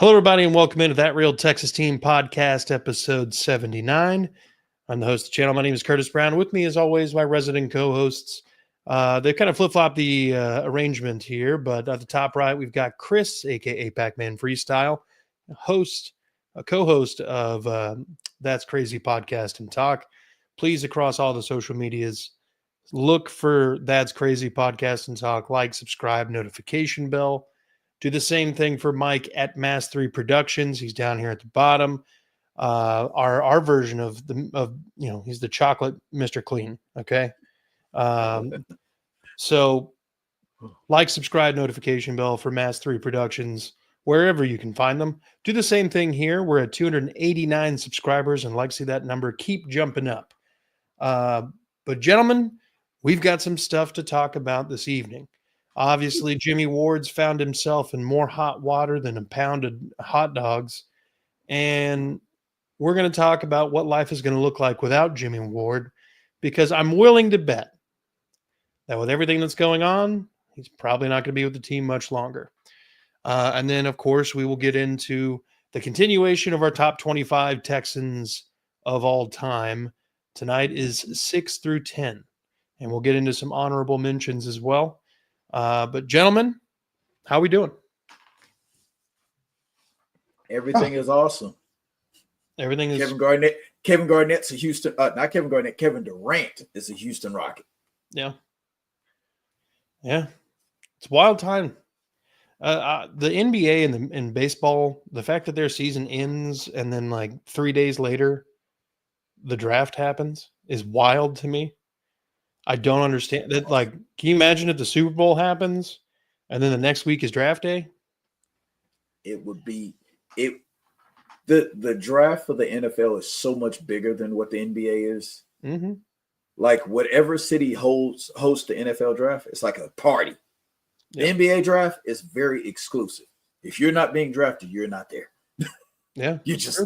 Hello, everybody, and welcome into That Real Texas Team Podcast, episode 79. I'm the host of the channel. My name is Curtis Brown. With me, as always, my resident co-hosts. They kind of flip-flop the arrangement here, but at the top right, we've got Chris, a.k.a. Pac-Man Freestyle, a co-host of That's Crazy Podcast and Talk. Please, across all the social medias, look for That's Crazy Podcast and Talk, like, subscribe, notification bell. Do the same thing for Mike at Mass 3 Productions. He's down here at the bottom. Our version of he's the chocolate Mr. Clean. Okay. So like, subscribe, notification bell for Mass 3 Productions, wherever you can find them. Do the same thing here. We're at 289 subscribers, and like to see that number keep jumping up. But gentlemen, we've got some stuff to talk about this evening. Obviously, Jimmie Ward's found himself in more hot water than a pound of hot dogs. And we're going to talk about what life is going to look like without Jimmie Ward, because I'm willing to bet that with everything that's going on, he's probably not going to be with the team much longer. And then, of course, we will get into the continuation of our top 25 Texans of all time. Tonight is 6 through 10, and we'll get into some honorable mentions as well. But gentlemen, how are we doing? Everything is awesome. Everything is Kevin Garnett's a Houston, not Kevin Garnett, Kevin Durant is a Houston Rocket. Yeah. It's a wild time. The NBA and baseball, the fact that their season ends and then like 3 days later, the draft happens is wild to me. I don't understand that. Like, can you imagine if the Super Bowl happens and then the next week is draft day? It would be the draft for the NFL is so much bigger than what the NBA is. Mm-hmm. Like, whatever city hosts the NFL draft, it's like a party. The NBA draft is very exclusive. If you're not being drafted, you're not there. Yeah, you just.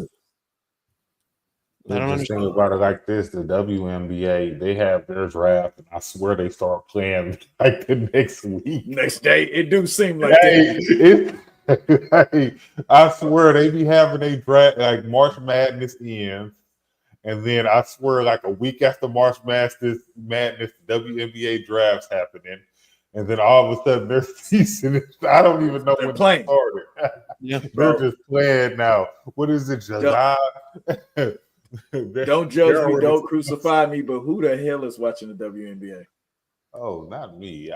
I don't understand about it like this. The WNBA, they have their draft, and I swear they start playing like the next week. Next day, it do seem like I swear they be having a draft like March Madness ends, and then I swear like a week after March Madness, the WNBA drafts happening, and then all of a sudden their season I don't even know when playing. It started. Yeah, they're just playing now. What is it, July? Don't judge me, don't crucify me, but who the hell is watching the WNBA? Oh, not me.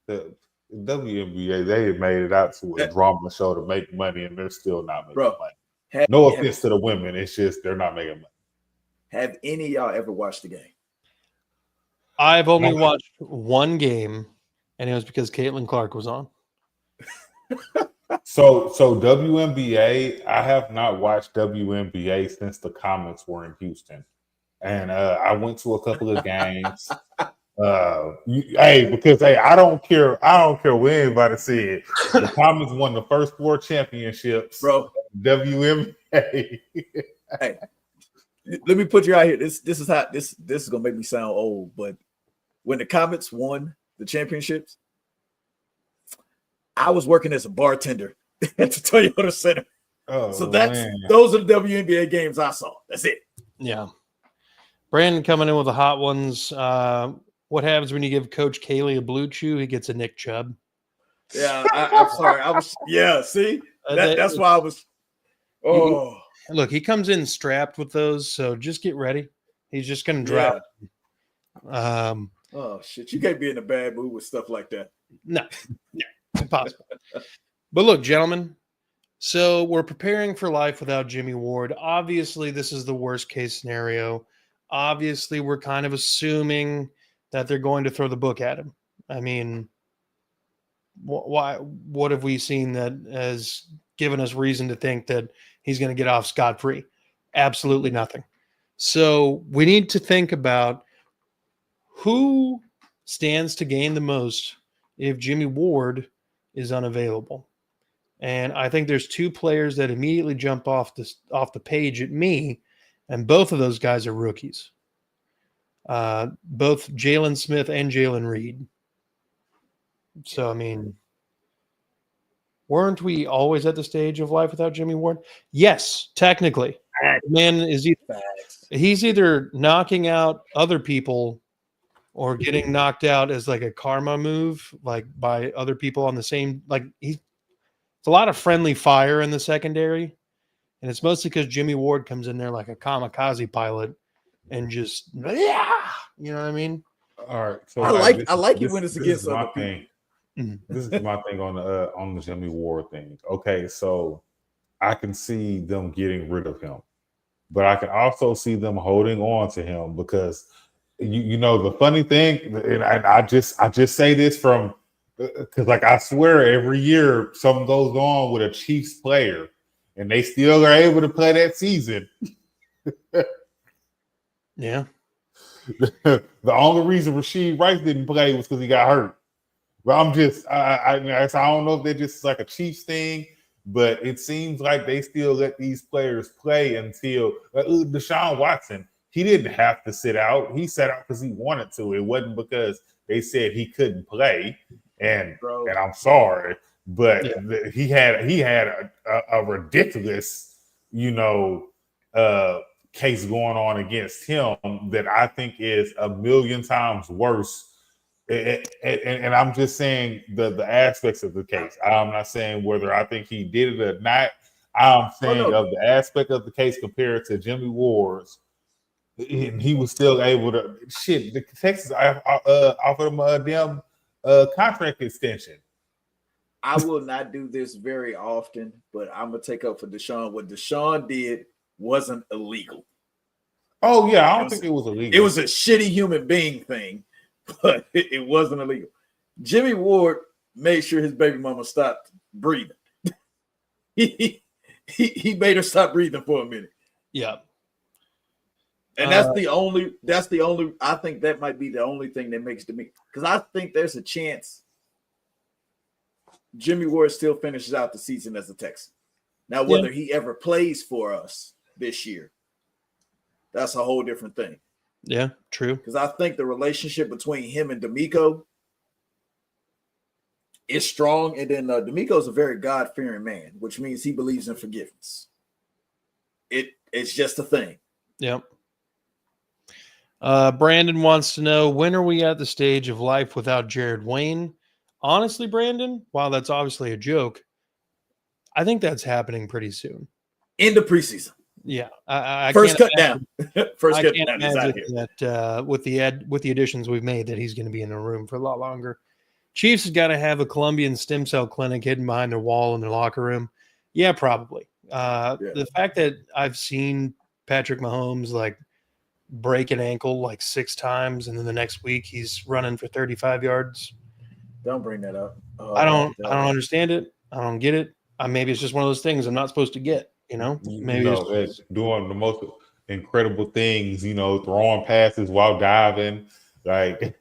The WNBA, they made it out to a drama show to make money, and they're still not making money. No offense to the women, it's just they're not making money. Have any of y'all ever watched the game? I've only watched one game, and it was because Caitlin Clark was on. So WNBA, I have not watched WNBA since the Comets were in Houston, and I went to a couple of games. Because I don't care what anybody said. The Comets won the first 4 championships, bro. WNBA. Hey, let me put you out here. This is gonna make me sound old, but when the Comets won the championships, I was working as a bartender at the Toyota Center. Oh, so those are the WNBA games I saw. That's it. Yeah. Brandon coming in with the hot ones. What happens when you give Coach Kaylee a blue chew? He gets a Nick Chubb. Yeah, I'm sorry. See? That's why I was. Oh. Look, he comes in strapped with those, so just get ready. He's just going to drop. Yeah. Oh, shit. You can't be in a bad mood with stuff like that. No. Impossible. But look, gentlemen, so we're preparing for life without Jimmie Ward. Obviously, this is the worst case scenario. Obviously, we're kind of assuming that they're going to throw the book at him. I mean, what have we seen that has given us reason to think that he's going to get off scot-free? Absolutely nothing. So we need to think about who stands to gain the most if Jimmie Ward is unavailable. And I think there's 2 players that immediately jump off the page at me, and both of those guys are rookies. Both Jalen Smith and Jalen Reed. So, I mean, weren't we always at the stage of life without Jimmie Ward? Yes, technically. The man is he's either knocking out other people or getting knocked out as like a karma move, like by other people on the same, like it's a lot of friendly fire in the secondary. And it's mostly because Jimmie Ward comes in there like a kamikaze pilot and just, yeah, you know what I mean? All right. So I like it when it's against my other people. thing. This is my thing on the Jimmie Ward thing. Okay, so I can see them getting rid of him, but I can also see them holding on to him because you know the funny thing, and I just say this from because like I swear every year something goes on with a Chiefs player and they still are able to play that season. Yeah. The only reason Rasheed Rice didn't play was because he got hurt. But I'm just, I don't know if they're just like a Chiefs thing, but it seems like they still let these players play until Deshaun Watson. He didn't have to sit out. He sat out because he wanted to. It wasn't because they said he couldn't play. And I'm sorry, but he had a ridiculous, case going on against him that I think is a million times worse. And I'm just saying the aspects of the case. I'm not saying whether I think he did it or not. I'm saying of the aspect of the case compared to Jimmie Ward's, and he was still able to the Texas offered him a damn contract extension. I will not do this very often, but I'm gonna take up for Deshaun. What Deshaun did wasn't illegal. Oh yeah, I don't think it was illegal. It was a shitty human being thing, but it wasn't illegal. Jimmie Ward made sure his baby mama stopped breathing. he made her stop breathing for a minute. Yeah. And that's the only I think that might be the only thing that makes to me, because I think there's a chance Jimmie Ward still finishes out the season as a Texan. Now, whether he ever plays for us this year, that's a whole different thing. Yeah, true. Because I think the relationship between him and D'Amico is strong. And then D'Amico is a very God-fearing man, which means he believes in forgiveness. It's just a thing. Yep. Brandon wants to know, when are we at the stage of life without Jared Wayne? Honestly, Brandon, while that's obviously a joke, I think that's happening pretty soon. In the preseason. Yeah. I First can't cut down. First cut down is out here. That with the additions we've made, that he's going to be in the room for a lot longer. Chiefs has got to have a Colombian stem cell clinic hidden behind their wall in their locker room. Yeah, probably. The fact that I've seen Patrick Mahomes like break an ankle like 6 times, and then the next week he's running for 35 yards. Don't bring that up. I don't understand it. I don't get it. Maybe it's just one of those things I'm not supposed to get. Maybe it's doing the most incredible things. Throwing passes while diving, like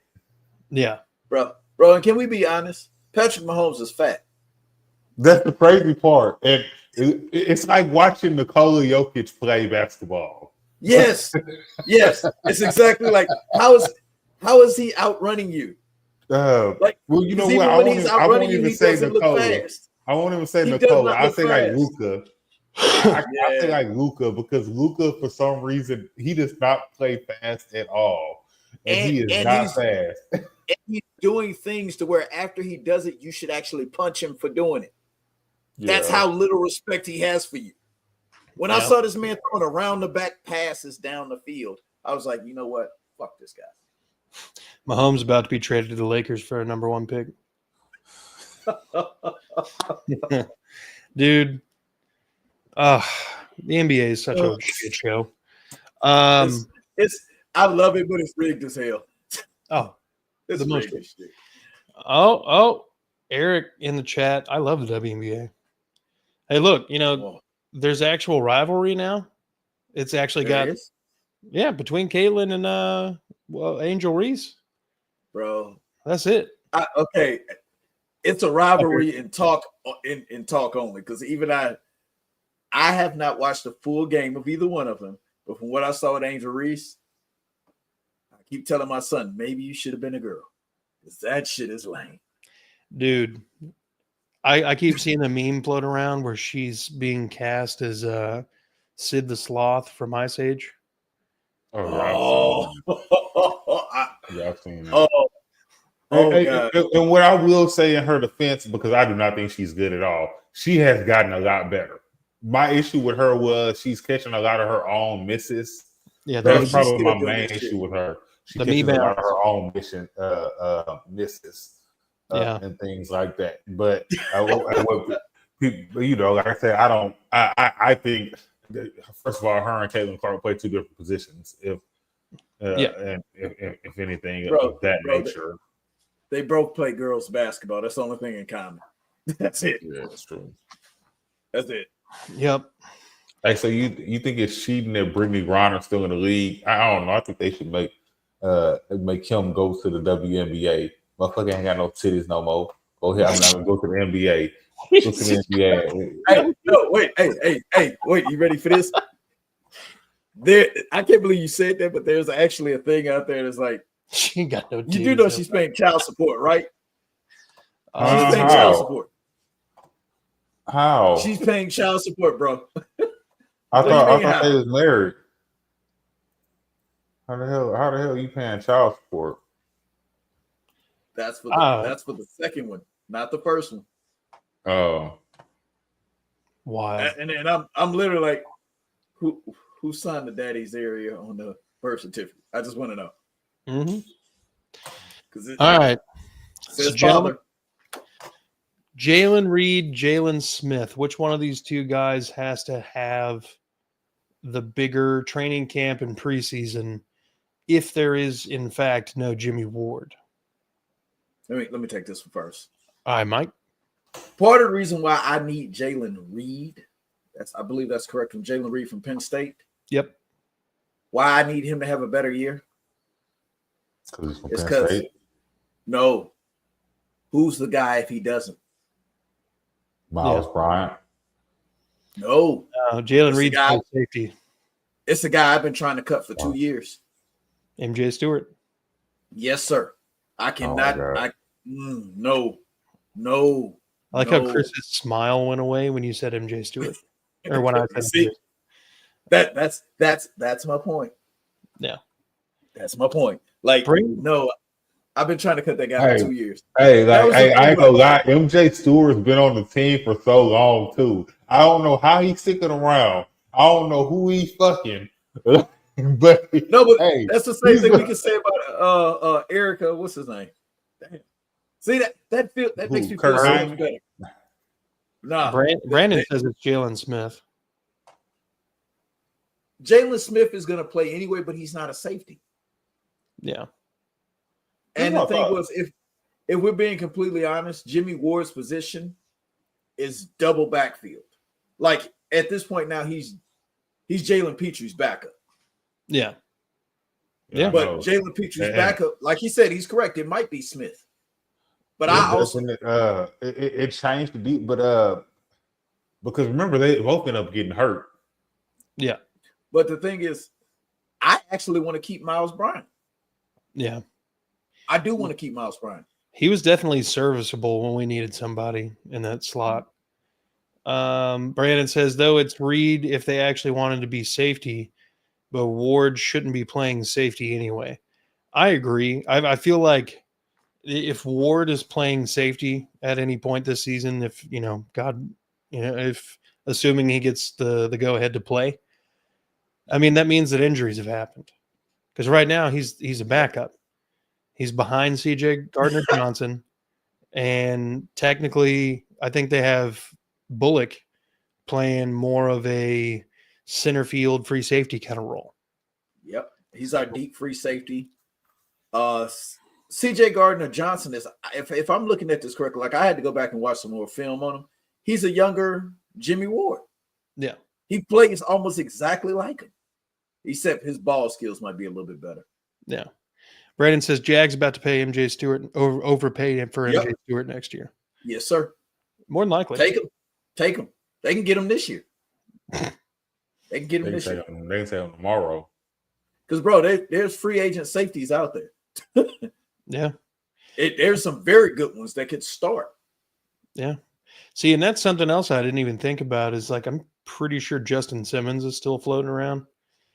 yeah, bro. And can we be honest? Patrick Mahomes is fat. That's the crazy part, and it's like watching Nikola Jokic play basketball. Yes, it's exactly like how is he outrunning you? Well, you know what? I won't even say Nikola. I won't even say Nikola. I'll say like Luka. I say like Luka, because Luka, for some reason, he does not play fast at all, and he is not fast. And he's doing things to where after he does it, you should actually punch him for doing it. Yeah. That's how little respect he has for you. When I saw this man throwing around the back passes down the field, I was like, you know what? Fuck this guy. Mahomes about to be traded to the Lakers for a number 1 pick. Dude. The NBA is such a shit show. I love it, but it's rigged as hell. Oh, it's the most. Shit. Oh, Eric in the chat. I love the WNBA. Hey, look, there's actual rivalry now. It's actually between Caitlin and Angel Reese. Bro, that's it. Okay, it's a rivalry in talk only, because even I have not watched a full game of either one of them, but from what I saw with Angel Reese, I keep telling my son, maybe you should have been a girl, because that shit is lame. Dude, I keep seeing a meme float around where she's being cast as Sid the Sloth from Ice Age. Oh, yeah, I've seen that. Oh, God. And what I will say in her defense, because I do not think she's good at all, she has gotten a lot better. My issue with her was she's catching a lot of her own misses. Yeah, that's probably my main issue with her. She catches a lot of her own misses. And things like that. But you know, like I said, I think first of all, her and Caitlin Clark play two different positions. If anything of that nature, they both play girls basketball. That's the only thing in common. That's it. Yeah, that's true. That's it. Yep. Hey, so you think it's cheating that Brittany Griner's still in the league? I don't know. I think they should make him go to the WNBA. Motherfucker ain't got no titties no more. Go ahead, I'm not gonna go to the NBA. Go to the NBA. Hey, no, wait, wait. You ready for this? I can't believe you said that, but there's actually a thing out there that's like, she ain't got no titties. You do know she's paying child support, right? She's paying child support. How? She's paying child support, bro. I thought they was married. How the hell are you paying child support? That's for the second one, not the first one. Oh, why? And I'm literally like, who signed the daddy's area on the birth certificate? I just want to know. Mm-hmm. All right, so gentlemen, Jalen Reed, Jalen Smith. Which one of these two guys has to have the bigger training camp and preseason, if there is in fact no Jimmie Ward? Let me take this one first. All right, Mike. Part of the reason why I need Jalen Reed, I believe that's correct, from Jalen Reed from Penn State. Yep. Why I need him to have a better year? It's because no. Who's the guy if he doesn't? Miles Bryant. No. Jalen Reed safety. It's a guy I've been trying to cut for 2 years. MJ Stewart. Yes, sir. I cannot. No. I like how Chris's smile went away when you said MJ Stewart, or when I said see, that's my point. Yeah, that's my point. Like, no, I've been trying to cut that guy for 2 years. Hey, I ain't gonna lie. MJ Stewart's been on the team for so long too. I don't know how he's sticking around. I don't know who he's fucking. But hey, that's the same thing we can say about Erica. What's his name? Damn. See that makes me feel so much better. Nah, Brandon says it's Jalen Smith. Jalen Smith is going to play anyway, but he's not a safety. Yeah. And the thing was, if we're being completely honest, Jimmie Ward's position is double backfield. Like at this point now, he's Jalen Petre's backup. Yeah. Yeah. But Jalen Petre's backup, like he said, he's correct. It might be Smith. But it changed the deep, but because remember they both ended up getting hurt. Yeah. But the thing is, I actually want to keep Miles Bryant. Yeah. I do want to keep Miles Bryant. He was definitely serviceable when we needed somebody in that slot. Brandon says, though it's Reed if they actually wanted to be safety, but Ward shouldn't be playing safety anyway. I agree. I feel like if Ward is playing safety at any point this season, if if assuming he gets the go ahead to play, I mean, that means that injuries have happened. Because right now he's a backup. He's behind CJ Gardner-Johnson. And technically, I think they have Bullock playing more of a center field free safety kind of role. Yep. He's our deep free safety. CJ Gardner-Johnson is, if I'm looking at this correctly, like I had to go back and watch some more film on him. He's a younger Jimmie Ward. Yeah. He plays almost exactly like him, except his ball skills might be a little bit better. Yeah. Brandon says Jag's about to pay MJ Stewart, overpay him for MJ Stewart next year. Yes, sir. More than likely. Take him. They can get him this year. They can get him this year. They can say him tomorrow. Because, bro, there's free agent safeties out there. Yeah. There's some very good ones that could start. Yeah. See, and that's something else I didn't even think about is like, I'm pretty sure Justin Simmons is still floating around.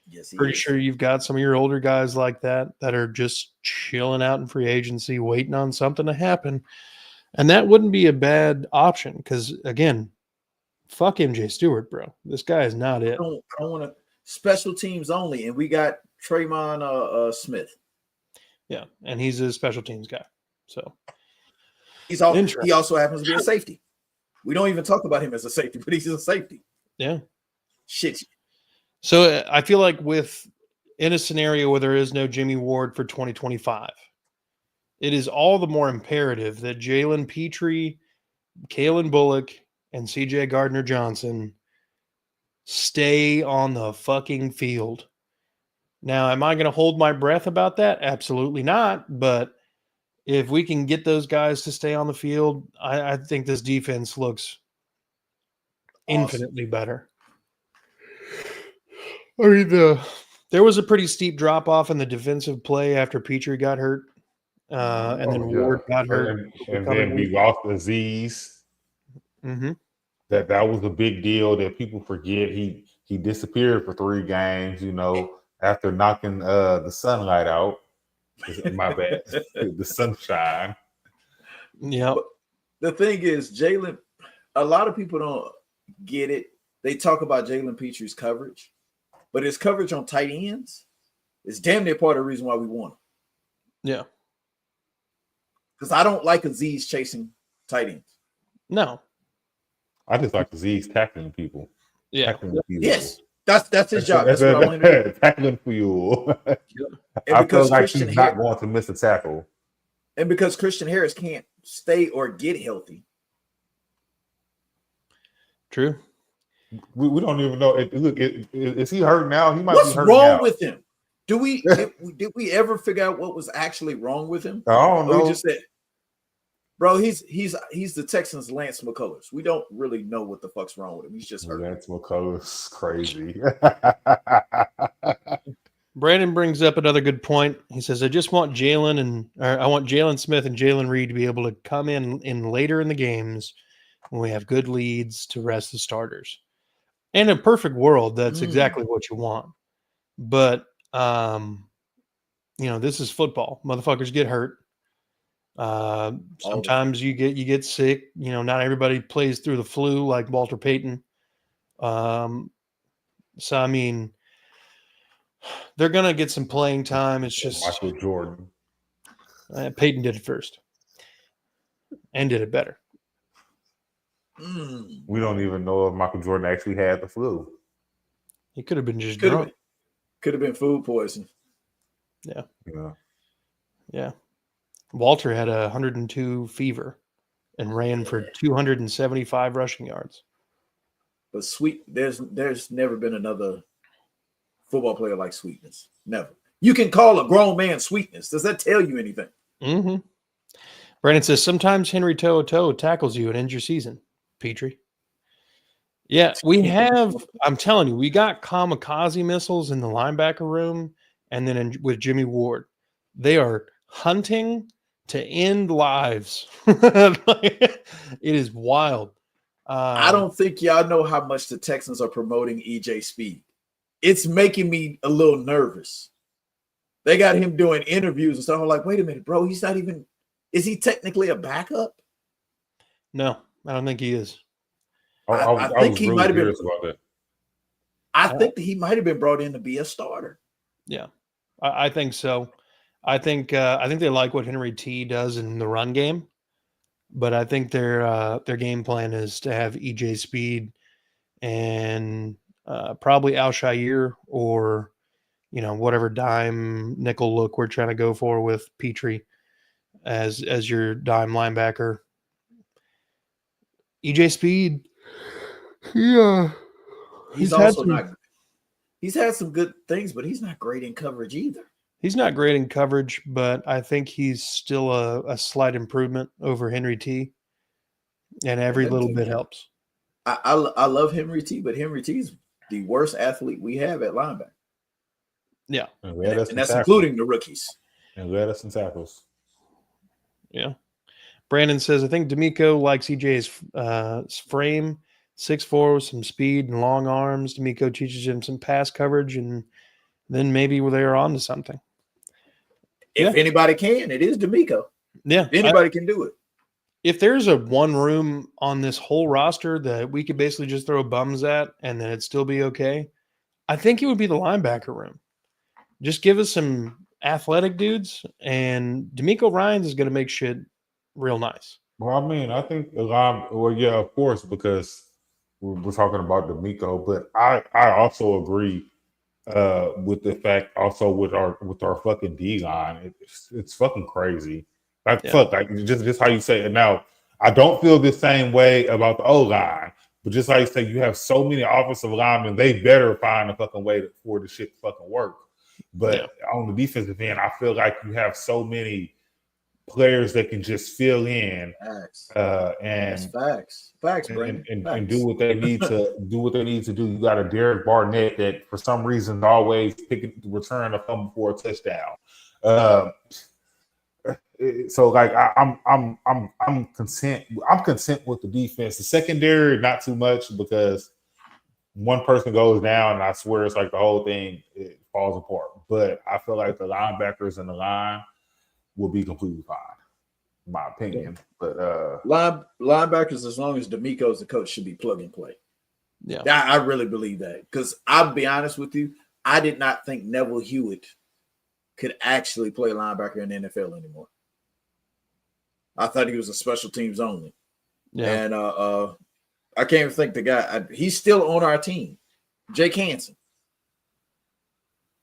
Yes, he Pretty is. sure you've got some of your older guys like that are just chilling out in free agency, waiting on something to happen. And that wouldn't be a bad option because, again, fuck MJ Stewart, bro. This guy is not it. I don't want to special teams only, and we got Trayvon Smith. Yeah, and he's a special teams guy. So he also happens to be a safety. We don't even talk about him as a safety, but he's a safety. Yeah. Shit. So I feel like in a scenario where there is no Jimmie Ward for 2025, it is all the more imperative that Jalen Petrie, Kalen Bullock, and CJ Gardner-Johnson stay on the fucking field. Now, am I going to hold my breath about that? Absolutely not. But if we can get those guys to stay on the field, I think this defense looks infinitely better. I mean, there was a pretty steep drop off in the defensive play after Petrie got hurt, and then Ward got hurt, and then we lost Aziz. Mm-hmm. That was a big deal that people forget. He disappeared for 3 games, after knocking the sunlight out. My bad, the sunshine. Yeah. The thing is, Jalen. A lot of people don't get it. They talk about Jalen Petrie's coverage, but his coverage on tight ends is damn near part of the reason why we won him. Yeah. Because I don't like Aziz chasing tight ends. No. I just like Aziz tackling people. Yeah. Tackling people. Yes. That's his job. That's what I want to do. Tackling fuel. And I feel like Christian he's not going to miss a tackle. And because Christian Harris can't stay or get healthy. True. We don't even know. Is he hurt now? He might What's be hurt wrong now. with him? Did we ever figure out what was actually wrong with him? I don't know. We just said, bro, he's the Texans' Lance McCullers. We don't really know what the fuck's wrong with him. He's just hurt. Lance McCullers, crazy. Brandon brings up another good point. He says, I want Jalen Smith and Jalen Reed to be able to come in later in the games when we have good leads to rest the starters. In a perfect world, that's exactly what you want. But, this is football. Motherfuckers get hurt. Sometimes you get sick. Not everybody plays through the flu like Walter Payton. So, I mean, they're going to get some playing time. It's just Michael Jordan. Peyton did it first and did it better. We don't even know if Michael Jordan actually had the flu. He could have been just drunk. Could have been food poisoning. Yeah. Walter had 102 fever and ran for 275 rushing yards. But there's never been another football player like Sweetness. Never. You can call a grown man Sweetness. Does that tell you anything? Mm-hmm. Brandon says, sometimes Henry Toe tackles you and ends your season, Petrie. Yeah, we have, I'm telling you, we got kamikaze missiles in the linebacker room and then with Jimmie Ward. They are hunting to end lives. It is wild. I don't think y'all know how much the Texans are promoting EJ Speed. It's making me a little nervous. They got him doing interviews and stuff. I'm like, wait a minute, bro. He's not even. Is he technically a backup? No, I don't think he is. I think he might have been. I think that he might have been brought in to be a starter. Yeah, I think so. I think they like what Henry T does in the run game, but I think their game plan is to have EJ Speed and probably Al-Shaair or whatever dime nickel look we're trying to go for with Petrie as your dime linebacker. EJ Speed, he's had some good things, but he's not great in coverage either. He's not great in coverage, but I think he's still a slight improvement over Henry T. And every little bit helps. I love Henry T, but Henry T is the worst athlete we have at linebacker. Yeah. And that's including the rookies. And led us in tackles. Yeah. Brandon says, I think D'Amico likes EJ's frame, 6'4", with some speed and long arms. D'Amico teaches him some pass coverage, and then maybe they're on to something. If anybody can, it is D'Amico. Yeah. Anybody can do it. If there's a one room on this whole roster that we could basically just throw bums at and then it'd still be okay, I think it would be the linebacker room. Just give us some athletic dudes, and D'Amico Ryans is going to make shit real nice. Well, I mean, I think a lot. Well, yeah, of course, because we're talking about D'Amico, but I also agree with the fact also with our fucking D line. It's fucking crazy. Like fuck, like just how you say it. Now, I don't feel the same way about the O line, but just like you say, you have so many offensive linemen, they better find a fucking way for the shit to fucking work. But on the defensive end, I feel like you have so many players that can just fill in and do what they need to do. You got a Derek Barnett that for some reason always return a fumble for a touchdown. So like I'm content. I'm content with the defense. The secondary, not too much, because one person goes down and I swear it's like the whole thing it falls apart. But I feel like the linebackers and the line will be completely fine, in my opinion. But linebackers, as long as D'Amico's the coach, should be plug and play. Yeah, I really believe that, because I'll be honest with you, I did not think Neville Hewitt could actually play linebacker in the NFL anymore. I thought he was a special teams only. Yeah. And I can't even think the guy. He's still on our team, Jake Hansen.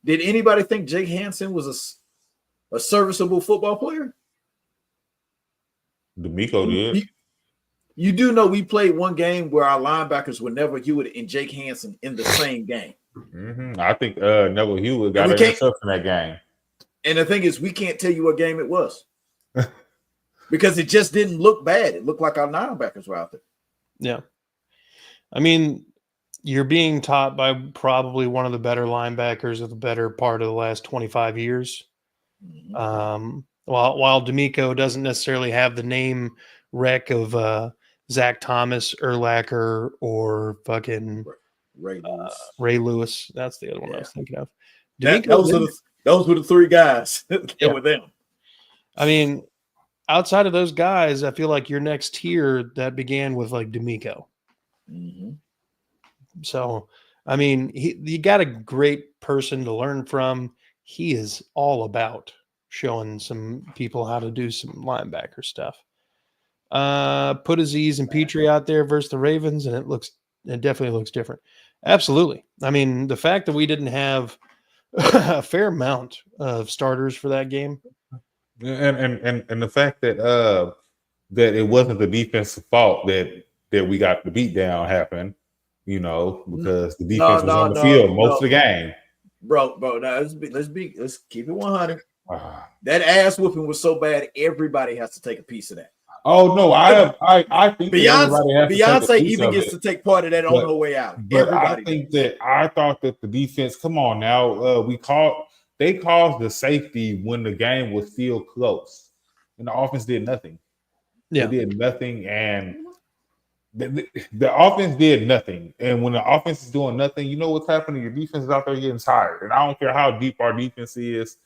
Did anybody think Jake Hansen was a serviceable football player? D'Amico did. You do know we played one game where our linebackers were Neville Hewitt and Jake Hansen in the same game. Mm-hmm. I think Neville Hewitt got an interception in that game. And the thing is, we can't tell you what game it was because it just didn't look bad. It looked like our linebackers were out there. Yeah. I mean, you're being taught by probably one of the better linebackers of the better part of the last 25 years. Mm-hmm. While D'Amico doesn't necessarily have the name rec of Zach Thomas, Urlacher, or fucking Ray Lewis. That's the other one I was thinking of. Those were the three guys that were them. I mean, outside of those guys, I feel like your next tier that began with like D'Amico. Mm-hmm. So, I mean, you got a great person to learn from. He is all about showing some people how to do some linebacker stuff. Put Aziz and Petrie out there versus the Ravens, and it definitely looks different. Absolutely. I mean, the fact that we didn't have a fair amount of starters for that game, and the fact that that it wasn't the defensive fault that we got the beatdown happen, because the defense was on the field most of the game. Bro, now let's keep it 100. That ass whooping was so bad, everybody has to take a piece of that. Oh no, I think Beyonce even gets to take part of that on her way out. But I thought that the defense, come on now, they caused the safety when the game was still close, and the offense did nothing. Yeah, they did nothing, and the offense did nothing. And when the offense is doing nothing, you know what's happening? Your defense is out there getting tired, and I don't care how deep our defense is.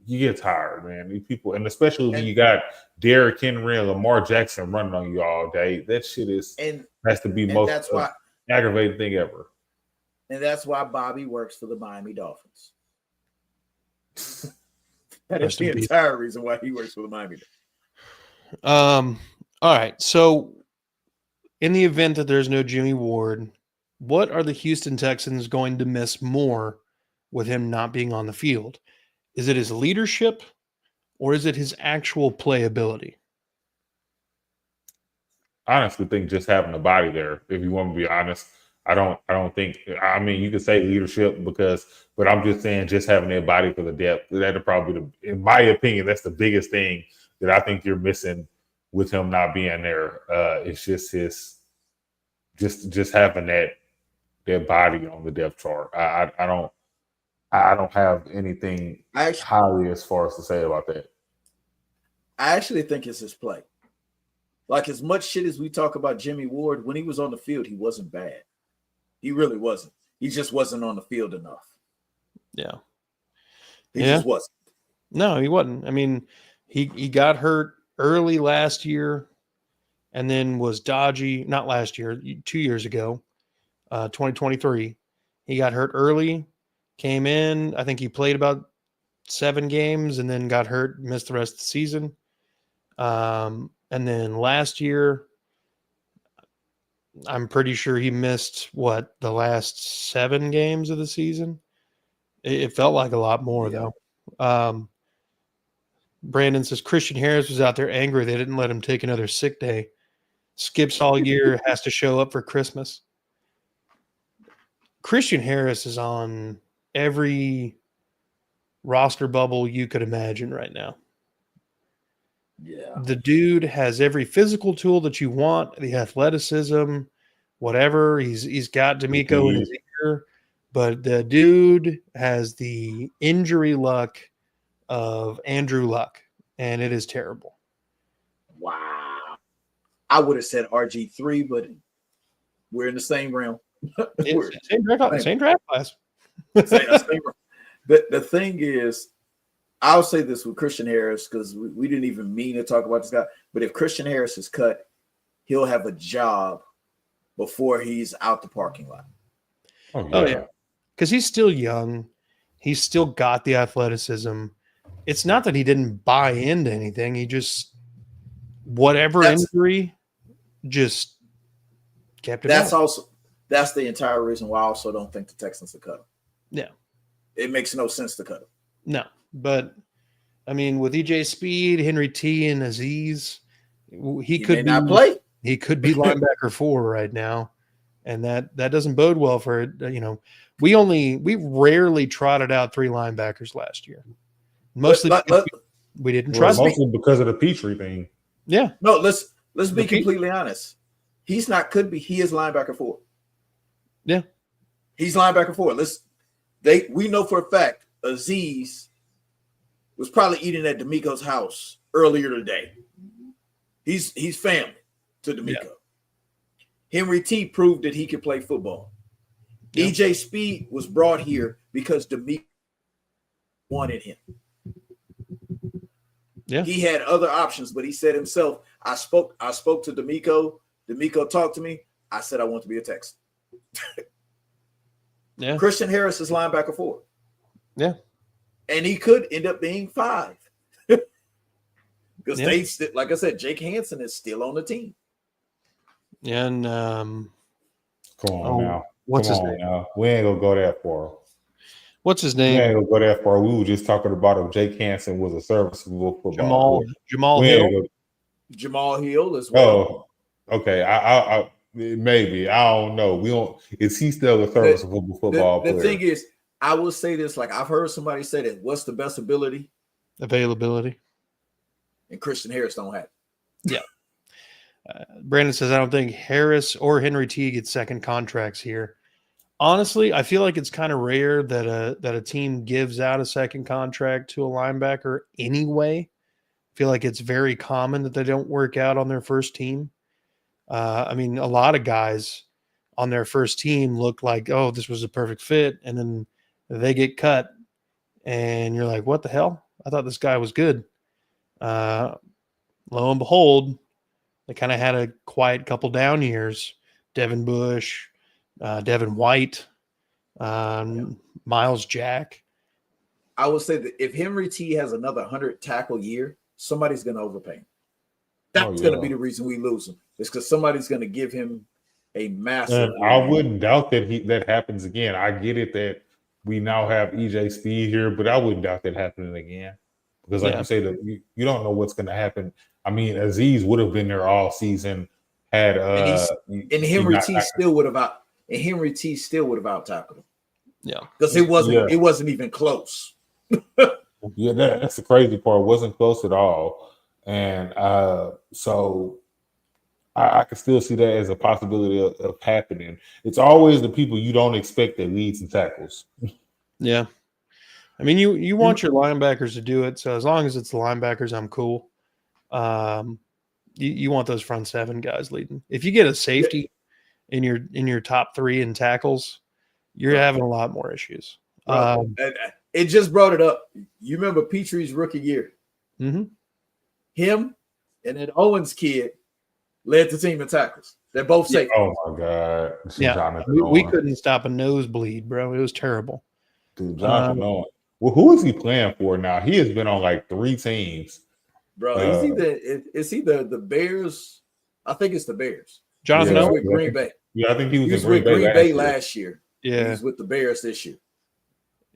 You get tired, man. These people, and especially when you got Derrick Henry and Lamar Jackson running on you all day, that shit has to be most aggravating thing ever. And that's why Bobby works for the Miami Dolphins. That is the entire reason why he works for the Miami Dolphins. All right. So, in the event that there's no Jimmie Ward, what are the Houston Texans going to miss more with him not being on the field? Is it his leadership, or is it his actual playability? I honestly think just having a body there, if you want to be honest. I don't think, I mean, you could say leadership but I'm just saying just having that body for the depth. That'll probably, in my opinion, that's the biggest thing that I think you're missing with him not being there. It's just just having that body on the depth chart. I don't have anything highly as far as to say about that. I actually think it's his play. Like, as much shit as we talk about Jimmie Ward, when he was on the field, he wasn't bad. He really wasn't. He just wasn't on the field enough. Yeah. He just wasn't. No, he wasn't. I mean, he got hurt early last year and then was dodgy. Not last year, 2 years ago, 2023. He got hurt early, came in. I think he played about 7 games and then got hurt, missed the rest of the season. And then last year, I'm pretty sure he missed the last 7 games of the season. It felt like a lot more though. Brandon says Christian Harris was out there angry they didn't let him take another sick day. Skips all year, has to show up for Christmas. Christian Harris is on every roster bubble you could imagine right now. Yeah. The dude has every physical tool that you want, the athleticism, whatever. He's got D'Amico in his ear, but the dude has the injury luck of Andrew Luck, and it is terrible. Wow. I would have said RG3, but we're in the same realm. Same draft class. The thing is, I'll say this with Christian Harris, because we didn't even mean to talk about this guy, but if Christian Harris is cut, he'll have a job before he's out the parking lot. Oh yeah. Because he's still young. He's still got the athleticism. It's not that he didn't buy into anything. He just, injury, just kept it out. That's the entire reason why I also don't think the Texans will cut him. Yeah. It makes no sense to cut him. No. But, I mean, with EJ Speed, Henry T, and Aziz, he could not play. He could be linebacker 4 right now, and that doesn't bode well for it. We rarely trotted out 3 linebackers last year. Mostly we didn't trust. Mostly because of the Petrie thing. Yeah. No, let's be completely honest. He is linebacker 4. Yeah. He's linebacker 4. We know for a fact Aziz was probably eating at D'Amico's house earlier today. He's family to D'Amico. Yeah. Henry T proved that he could play football. Yeah. EJ Speed was brought here because D'Amico wanted him. Yeah. He had other options, but he said himself, I spoke to D'Amico. D'Amico talked to me. I said I want to be a Texan. Yeah. Christian Harris is linebacker 4. Yeah. And he could end up being 5. Because like I said, Jake Hansen is still on the team. And come on now. What's his name? Now. We ain't gonna go that far. What's his name? We ain't gonna go that far. We were just talking about if Jake Hansen was a serviceable football player. Jamal Hill. Jamal Hill as well. Oh, okay. I maybe. I don't know. We don't. Is he still a serviceable football player? The thing is, I will say this, like I've heard somebody say that what's the best ability? Availability. And Christian Harris don't have it. Yeah. Brandon says, I don't think Harris or Henry T get second contracts here. Honestly, I feel like it's kind of rare that a team gives out a second contract to a linebacker anyway. I feel like it's very common that they don't work out on their first team. I mean, a lot of guys on their first team look like, oh, this was a perfect fit. And then they get cut. And you're like, what the hell? I thought this guy was good. Lo and behold, they kind of had a quiet couple down years. Devin Bush, Devin White, Miles Jack. I would say that if Henry T has another 100 tackle year, somebody's going to overpay him. That's going to be the reason we lose him. It's because somebody's going to give him a massive. And I wouldn't doubt that happens again. I get it that we now have EJ Speed here, but I wouldn't doubt that happening again. Because like you say, that you don't know what's going to happen. I mean, Aziz would have been there all season. Had and Henry T still would have out tackled him. Yeah, because it wasn't even close. Yeah, that's the crazy part. It wasn't close at all, and so I can still see that as a possibility of happening. It's always the people you don't expect that leads and tackles. Yeah. I mean, you want your linebackers to do it. So as long as it's the linebackers, I'm cool. You want those front seven guys leading. If you get a safety in your top three in tackles, you're having a lot more issues. And it just brought it up. You remember Petrie's rookie year? Mm-hmm. Him and then Owens' kid led the team in tackles. They're both safe. Oh my God. Yeah, we couldn't stop a nosebleed, bro. It was terrible. Dude, Jonathan Owen. Well, who is he playing for now? He has been on like 3 teams. Bro, is he the Bears? I think it's the Bears. Jonathan Owen with Green Bay. Yeah, I think he was with Green Bay last year. Yeah, he's with the Bears this year.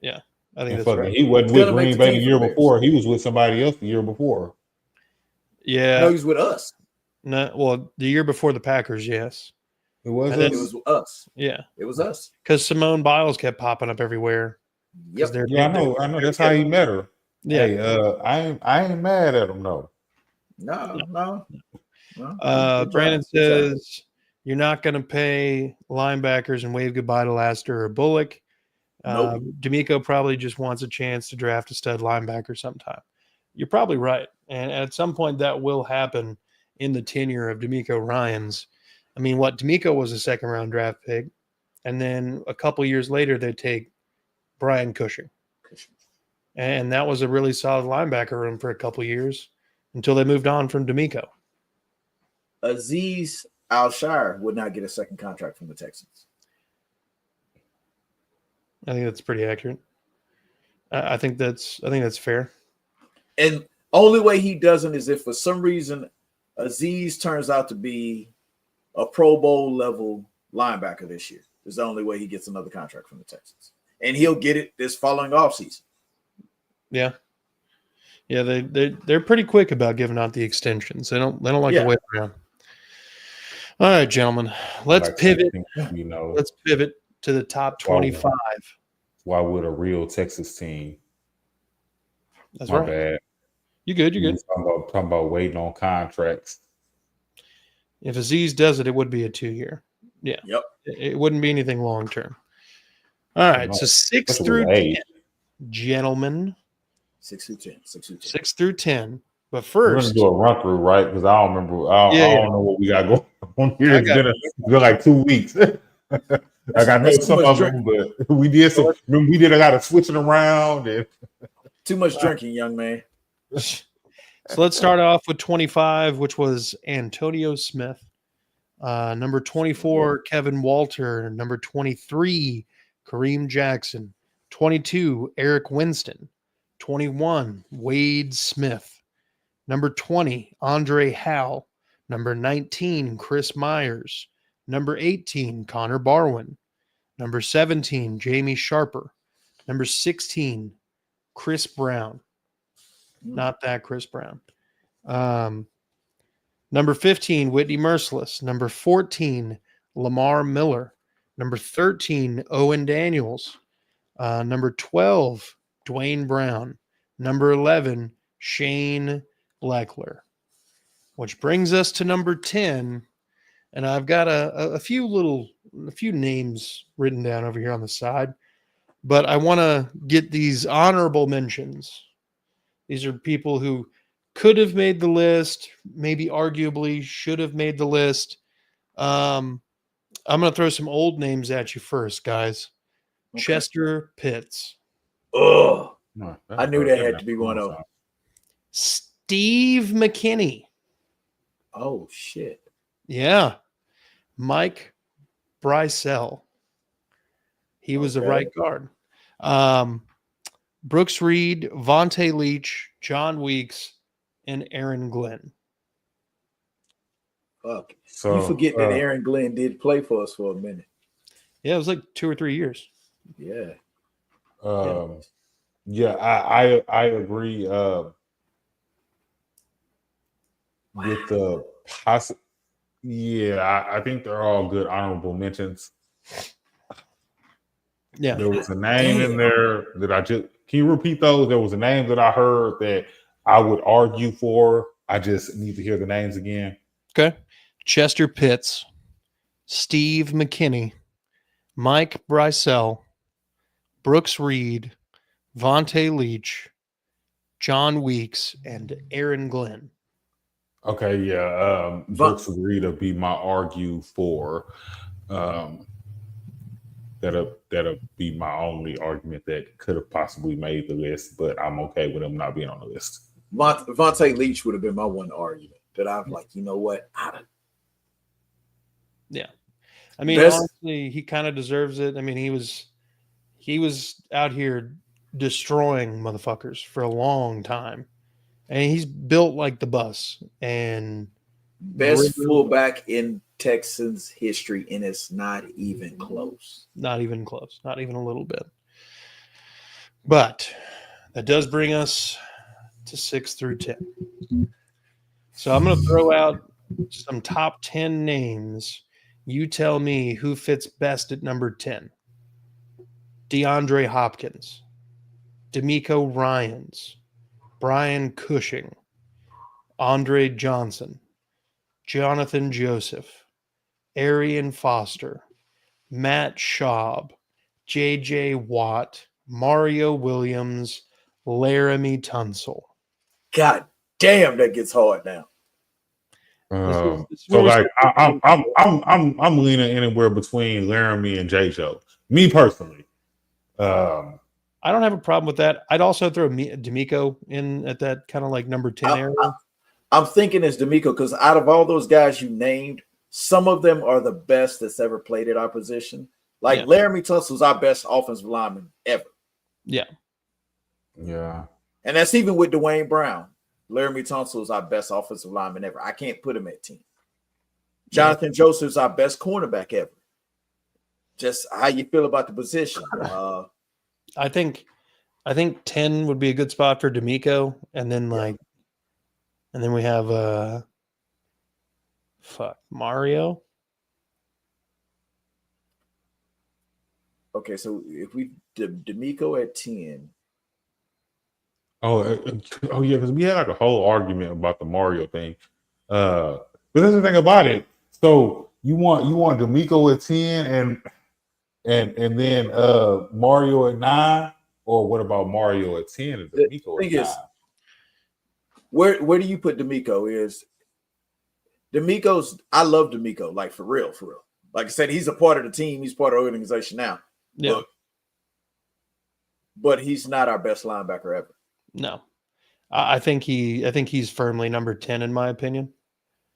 Yeah, I think that's right. He wasn't with Green Bay the year before. He was with somebody else the year before. Yeah, no, he's with us. No, well, the year before the Packers, yes. It was us. It was us. Yeah, it was us. Because Simone Biles kept popping up everywhere. Yep. Yeah, I know. That's how he met her. Yeah. Hey, I ain't mad at him though. No. Brandon says you're not going to pay linebackers and wave goodbye to Laster or Bullock. Nope. D'Amico probably just wants a chance to draft a stud linebacker sometime. You're probably right. And at some point that will happen in the tenure of D'Amico Ryans. I mean, D'Amico was a second-round draft pick, and then a couple years later they take Brian Cushing. And that was a really solid linebacker room for a couple years until they moved on from D'Amico. Azeez Al-Shire would not get a second contract from the Texans. I think that's pretty accurate. I think that's fair. And only way he doesn't is if for some reason Azeez turns out to be a Pro Bowl level linebacker this year. Is the only way he gets another contract from the Texans. And he'll get it this following offseason. Yeah. Yeah, they're pretty quick about giving out the extensions. They don't like to wait around. All right, gentlemen. Let's pivot. Let's pivot to the top 25. Why would a real Texas team? That's right. Bad. You good? You good? Talking about waiting on contracts. If Azeez does it, it would be a 2-year. Yeah. Yep. It wouldn't be anything long term. All right. So 6 through 10, gentlemen. 6 through 10. 6 through 10. But first, we're gonna do a run through, right? Because I don't remember. I don't know what we got going on here. It's been like 2 weeks. Like I know some of them, but we did some. We did a lot of switching around and too much drinking, young man. So let's start off with 25, which was Antonio Smith. Number 24, Kevin Walter. Number 23, Kareem Jackson. 22, Eric Winston. 21, Wade Smith. Number 20, Andre Howell. Number 19, Chris Myers. Number 18, Connor Barwin. Number 17, Jamie Sharper. Number 16, Chris Brown. Not that Chris Brown. Number 15, Whitney Merciless. Number 14, Lamar Miller. Number 13, Owen Daniels. Number 12, Dwayne Brown. Number 11, Shane Leckler. Which brings us to number 10. And I've got a few names written down over here on the side. But I want to get these honorable mentions. These are people who could have made the list, maybe arguably should have made the list. I'm going to throw some old names at you first, guys. Okay. Chester Pitts. Oh, I knew that had to be one of them. Steve McKinney. Oh, shit. Yeah. Mike Bricell. He was a right guard. Brooks Reed, Vontae Leach, John Weeks, and Aaron Glenn. Fuck. So, you forget that Aaron Glenn did play for us for a minute. Yeah, it was like 2 or 3 years. Yeah. Yeah, I agree with the I think they're all good honorable mentions. Yeah. There was a name in there that can you repeat those? There was a name that I heard that I would argue for. I just need to hear the names again. Okay. Chester Pitts, Steve McKinney, Mike Bricell, Brooks Reed, Vontae Leach, John Weeks, and Aaron Glenn. Okay, yeah. Brooks agreed to be my argue for. That'll be my only argument that could have possibly made the list, but I'm okay with him not being on the list. Vontae Leach would have been my one argument that I'm like, you know what? Yeah. I mean, honestly, he kind of deserves it. I mean, he was out here destroying motherfuckers for a long time. And he's built like the bus. And best fullback in Texans history, and it's not even close. Not even close. Not even a little bit. But that does bring us to 6 through 10. So I'm going to throw out some top 10 names. You tell me who fits best at number 10. DeAndre Hopkins, D'Amico Ryans, Brian Cushing, Andre Johnson, Jonathan Joseph, Arian Foster, Matt Schaub, J.J. Watt, Mario Williams, Laramie Tunsil. God damn, that gets hard now. So like I'm leaning anywhere between Laramie and J-Joe. Me personally. I don't have a problem with that. I'd also throw D'Amico in at that kind of like number 10 area. I'm thinking it's D'Amico because out of all those guys you named, some of them are the best that's ever played at our position. Like Laramie Tunsil's our best offensive lineman ever. Yeah. Yeah. And that's even with Dwayne Brown. Laramie Tunsil is our best offensive lineman ever. I can't put him at 10. Jonathan Joseph's our best cornerback ever. Just how you feel about the position. I think 10 would be a good spot for D'Amico, and then and then we have Mario. Okay, so if we D'Amico at 10. Oh yeah, because we had like a whole argument about the Mario thing. But that's the thing about it. So you want D'Amico at 10 and then Mario at 9, or what about Mario at 10 and D'Amico at 9? Where do you put D'Amico? I love D'Amico, like for real. Like I said, he's a part of the team, he's part of the organization now. Yeah. But he's not our best linebacker ever. No, I think he's firmly number 10 in my opinion.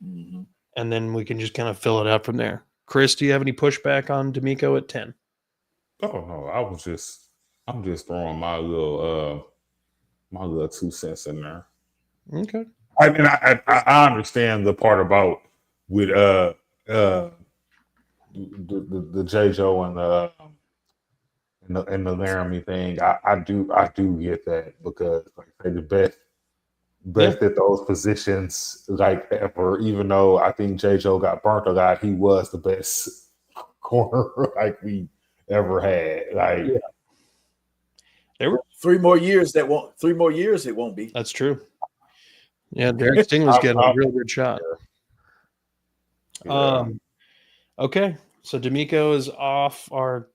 Mm-hmm. And then we can just kind of fill it out from there. Chris, do you have any pushback on D'Amico at 10? Oh no, I'm just throwing my little 2 cents in there. Okay. I mean, I understand the part about with the J. Joe and the Laramie thing. I do get that because, like I say, the best at those positions, like ever. Even though I think J. Joe got burnt a lot, he was the best corner like we ever had. Like there were 3 more years it won't be. That's true. Yeah, Derek Stingley's getting a real good shot. Yeah. Okay, so D'Amico is off our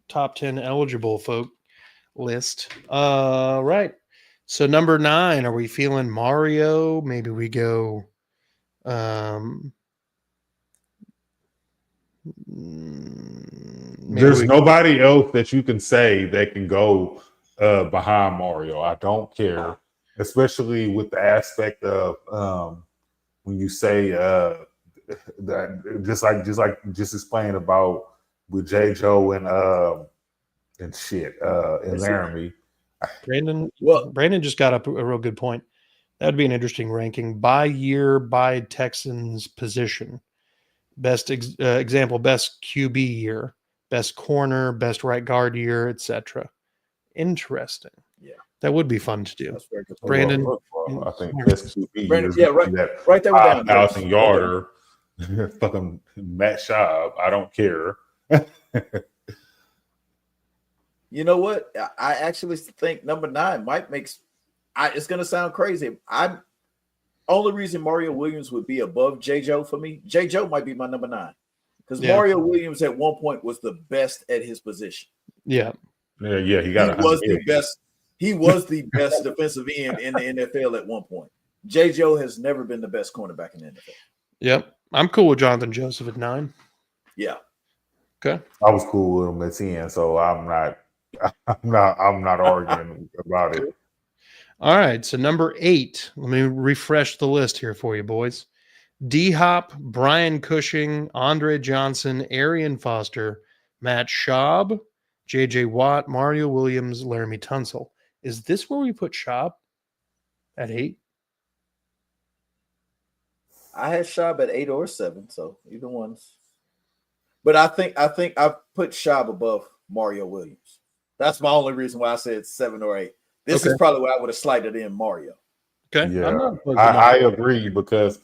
top 10 eligible folk list. Right. So number 9, are we feeling Mario? Maybe we go there's nobody else that you can say that can go behind Mario. I don't care, especially with the aspect of when you say that just explain about with J. Joe and Laramie. Brandon just got up a real good point. That'd be an interesting ranking by year, by Texans position. Best example, best QB year, best corner, best right guard year, etc. Interesting. Yeah, that would be fun to do. Brandon, I think best QB Brandon, right there with that 5,000 yarder. Fucking Matt Schaub. I don't care. You know what? I actually think number 9 might make. It's going to sound crazy. Only reason Mario Williams would be above J. Joe for me. J. Joe might be my number 9 because Mario Williams at one point was the best at his position. Yeah. He was the best. He was the best defensive end in the NFL at one point. J.J. has never been the best cornerback in the NFL. Yep. I'm cool with Jonathan Joseph at 9. Yeah. Okay. I was cool with him at 10, so I'm not arguing about it. All right. So number 8. Let me refresh the list here for you, boys. D-Hop, Brian Cushing, Andre Johnson, Arian Foster, Matt Schaub, J.J. Watt, Mario Williams, Laramie Tunsil. Is this where we put Schaub at 8? I had Schaub at 8 or 7, so either one's. But I think I put Schaub above Mario Williams. That's my only reason why I said 7 or 8. This is probably where I would have slided in Mario. Okay. Yeah, I agree because,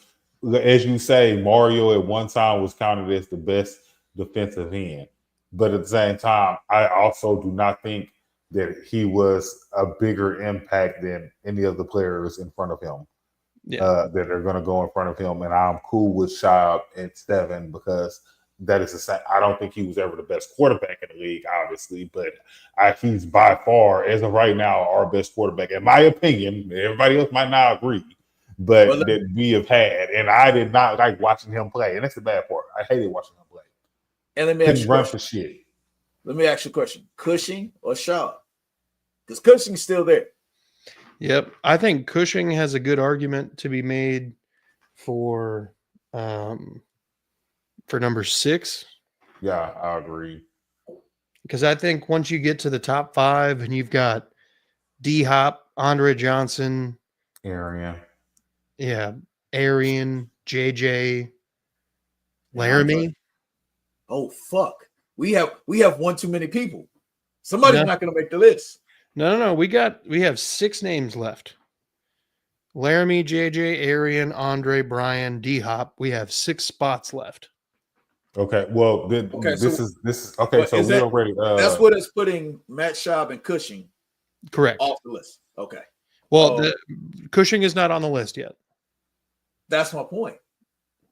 as you say, Mario at one time was counted as the best defensive end. But at the same time, I also do not think that he was a bigger impact than any of the players in front of him that are going to go in front of him. And I'm cool with Schaub at 7 because that is the same. I don't think he was ever the best quarterback in the league, obviously, but he's by far, as of right now, our best quarterback, in my opinion. Everybody else might not agree, but that we have had. And I did not like watching him play, and that's the bad part. I hated watching him play. And let me ask you a run question. for shit. Let me ask you a question: Cushing or Schaub? Because Cushing's still there. Yep. I think Cushing has a good argument to be made for number 6. Yeah, I agree. Because I think once you get to the top 5 and you've got D-Hop, Andre Johnson, Arian, JJ, Laramie. Oh fuck. We have one too many people. Somebody's not gonna make the list. No. We have 6 names left. Laramie, JJ, Arian, Andre, Brian, D-Hop. We have 6 spots left. Okay. Well, this is okay. So we already. That's what is putting Matt Schaub and Cushing correct off the list. Okay. Well, Cushing is not on the list yet. That's my point.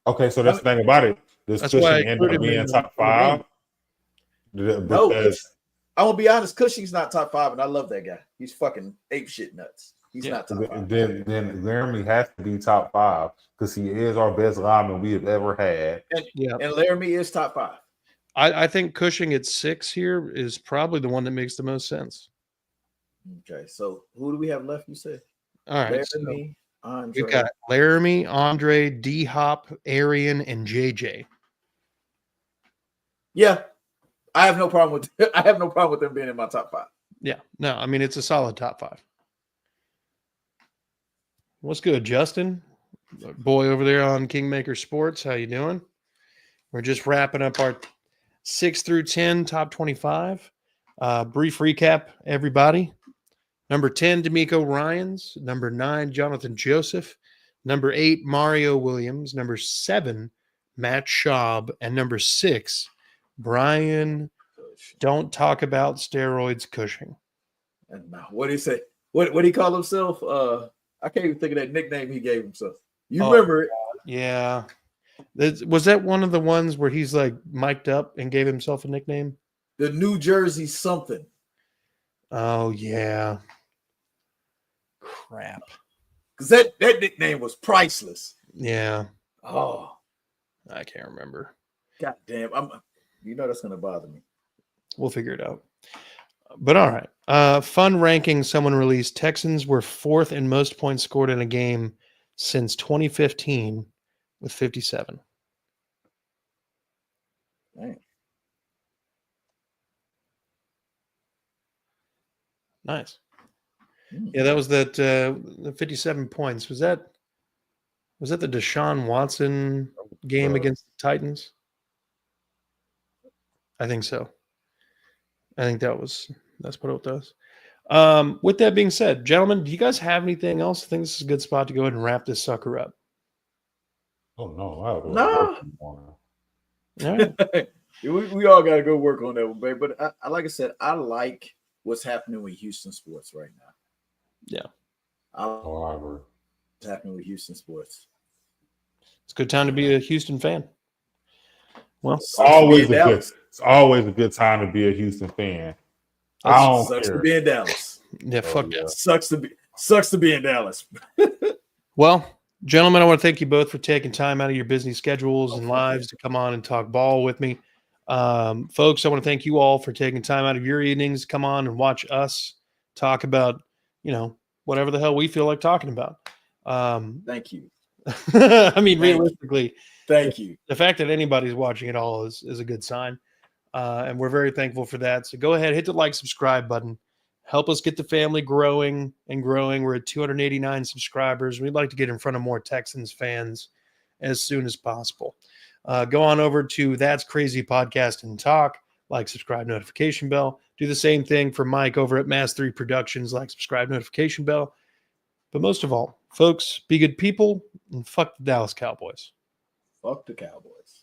Okay, so that's the thing about it. Does Cushing end up being top 5? No, I will be honest. Cushing's not top 5, and I love that guy. He's fucking ape shit nuts. He's not top 5. Then Laramie has to be top 5 because he is our best lineman we have ever had. And Laramie is top 5. I think Cushing at 6 here is probably the one that makes the most sense. Okay, so who do we have left? You said all right. Laramie, Andre. We've got Laramie, Andre, D-Hop, Arian, and JJ. Yeah, I have no problem with them being in my top 5. Yeah, no, I mean it's a solid top 5. What's good, Justin? Boy over there on Kingmaker Sports. How you doing? We're just wrapping up our 6 through 10 top 25. Brief recap, everybody. Number 10, D'Amico Ryans. Number 9, Jonathan Joseph. Number 8, Mario Williams. Number 7, Matt Schaub. And number 6, Brian, don't talk about steroids, Cushing. And what did he say? What did he call himself? I can't even think of that nickname he gave himself. You remember it? Yeah. Was that one of the ones where he's like mic'd up and gave himself a nickname? The New Jersey something. Oh, yeah. Crap. Because that nickname was priceless. Yeah. Oh. I can't remember. God damn. That's going to bother me. We'll figure it out. But all right. Fun ranking someone released. Texans were 4th in most points scored in a game since 2015 with 57. Dang. Nice. Yeah, that was that the 57 points. Was that the Deshaun Watson game against the Titans? I think so. I think that's what it does. With that being said, gentlemen, do you guys have anything else? I think this is a good spot to go ahead and wrap this sucker up. Oh no, no. All right. we all got to go work on that one, babe. But like I said, I like what's happening with Houston sports right now. Yeah. I agree. What's happening with Houston sports? It's a good time to be a Houston fan. Well, it's always a good time to be a Houston fan. I don't sucks care. to be in Dallas. Yeah, fuck yeah. Sucks to be in Dallas. Well, gentlemen, I want to thank you both for taking time out of your busy schedules and lives to come on and talk ball with me. Folks, I want to thank you all for taking time out of your evenings to come on and watch us talk about, whatever the hell we feel like talking about. Thank you. I mean, realistically, thank you. The fact that anybody's watching it all is a good sign. And we're very thankful for that. So go ahead, hit the like, subscribe button. Help us get the family growing and growing. We're at 289 subscribers. We'd like to get in front of more Texans fans as soon as possible. Go on over to That's Crazy Podcast and Talk. Like, subscribe, notification bell. Do the same thing for Mike over at Mass 3 Productions. Like, subscribe, notification bell. But most of all, folks, be good people and fuck the Dallas Cowboys. Fuck the Cowboys.